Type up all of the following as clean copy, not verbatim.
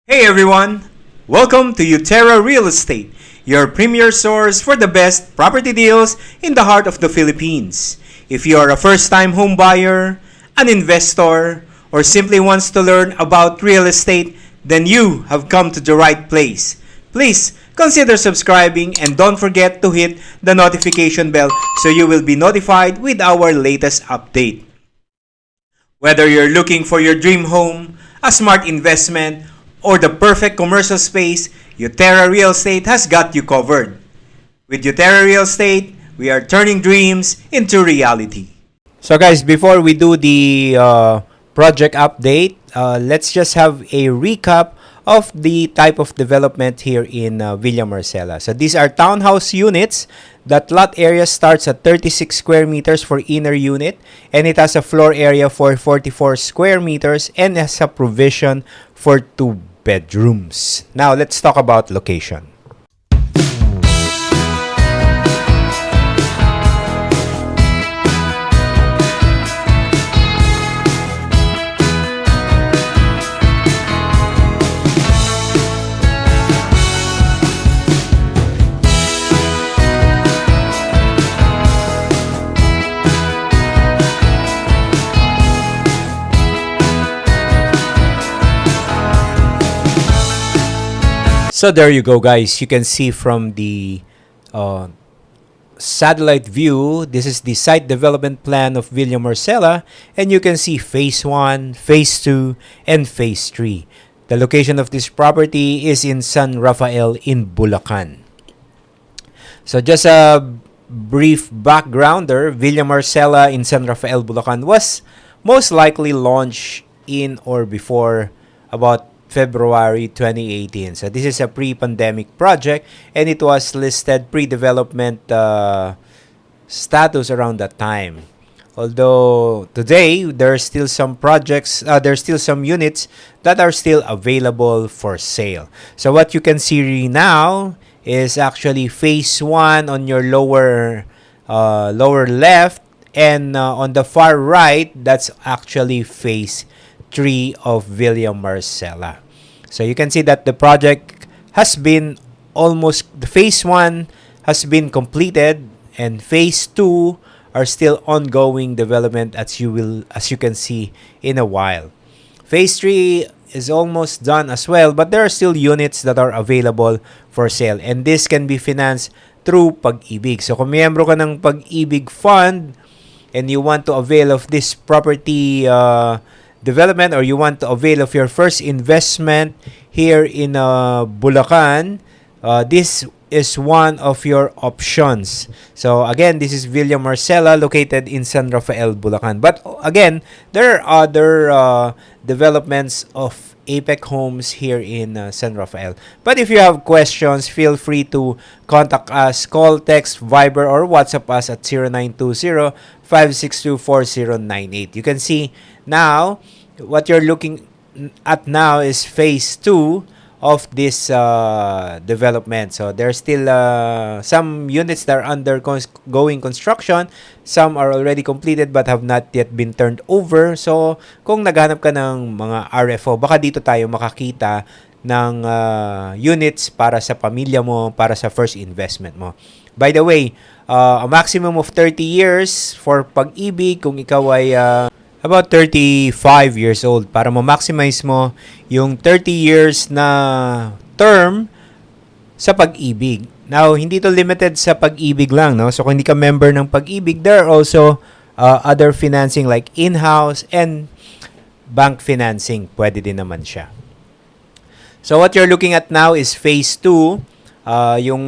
Hey everyone! Welcome to Euterra Real Estate, your premier source for the best property deals in the heart of the Philippines. If you are a first-time home buyer, an investor, or simply wants to learn about real estate, then you have come to the right place. Please consider subscribing and don't forget to hit the notification bell so you will be notified with our latest update. Whether you're looking for your dream home, a smart investment, or the perfect commercial space, Euterra Real Estate has got you covered. With Euterra Real Estate, we are turning dreams into reality. So guys, before we do the project update, let's just have a recap of the type of development here in Villa Marcela. So these are townhouse units. That lot area starts at 36 square meters for inner unit, and it has a floor area for 44 square meters and has a provision for 2 bedrooms. Now let's talk about location. So there you go, guys. You can see from the satellite view, this is the site development plan of Villa Marcela, and you can see phase 1, phase 2, and phase 3. The location of this property is in San Rafael in Bulacan. So just a brief backgrounder, Villa Marcela in San Rafael, Bulacan was most likely launched in or before about February 2018. So this is a pre-pandemic project, and it was listed pre-development status around that time. Although today there are still some projects, there's still some units that are still available for sale. So what you can see now is actually phase 1 on your lower left, and on the far right, that's actually phase 3 of Villa Marcela. So you can see that the project has been the phase 1 has been completed, and phase 2 are still ongoing development as you can see in a while. Phase 3 is almost done as well, but there are still units that are available for sale, and this can be financed through Pag-ibig. So kung miyembro ka ng Pag-ibig fund and you want to avail of this property development, or you want to avail of your first investment here in Bulacan, this is one of your options. So again, this is Villa Marcela located in San Rafael, Bulacan. But again, there are other developments of Apex Homes here in San Rafael. But if you have questions, feel free to contact us, call, text, Viber, or WhatsApp us at 0920-562-4098. You can see now, what you're looking at now is phase 2 of this development. So there's still some units that are undergoing construction. Some are already completed but have not yet been turned over. So kung naghanap ka ng mga RFO, baka dito tayo makakita ng units para sa pamilya mo, para sa first investment mo. By the way, a maximum of 30 years for Pag-ibig kung ikaw ay about 35 years old, para ma-maximize mo yung 30 years na term sa Pag-ibig. Now, hindi to limited sa Pag-ibig lang, no? So, kung hindi ka member ng Pag-ibig, there are also other financing like in-house and bank financing. Pwede din naman siya. So, what you're looking at now is phase 2. Yung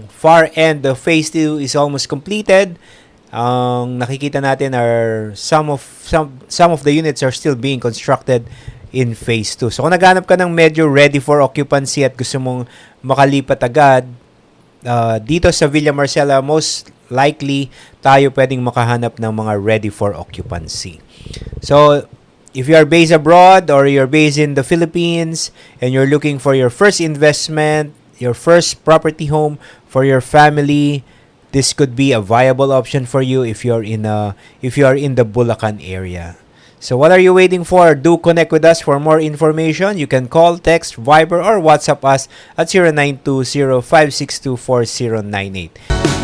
far end of phase 2 is almost completed. Ang nakikita natin are some of the units are still being constructed in phase 2. So kung naghanap ka ng medyo ready for occupancy at gusto mong makalipat agad, dito sa Villa Marcela, most likely tayo pwedeng makahanap ng mga ready for occupancy. So if you are based abroad or you're based in the Philippines and you're looking for your first investment, your first property home for your family, this could be a viable option for you if you are in the Bulacan area. So what are you waiting for? Do connect with us for more information. You can call, text, Viber, or WhatsApp us at 0920-562-4098.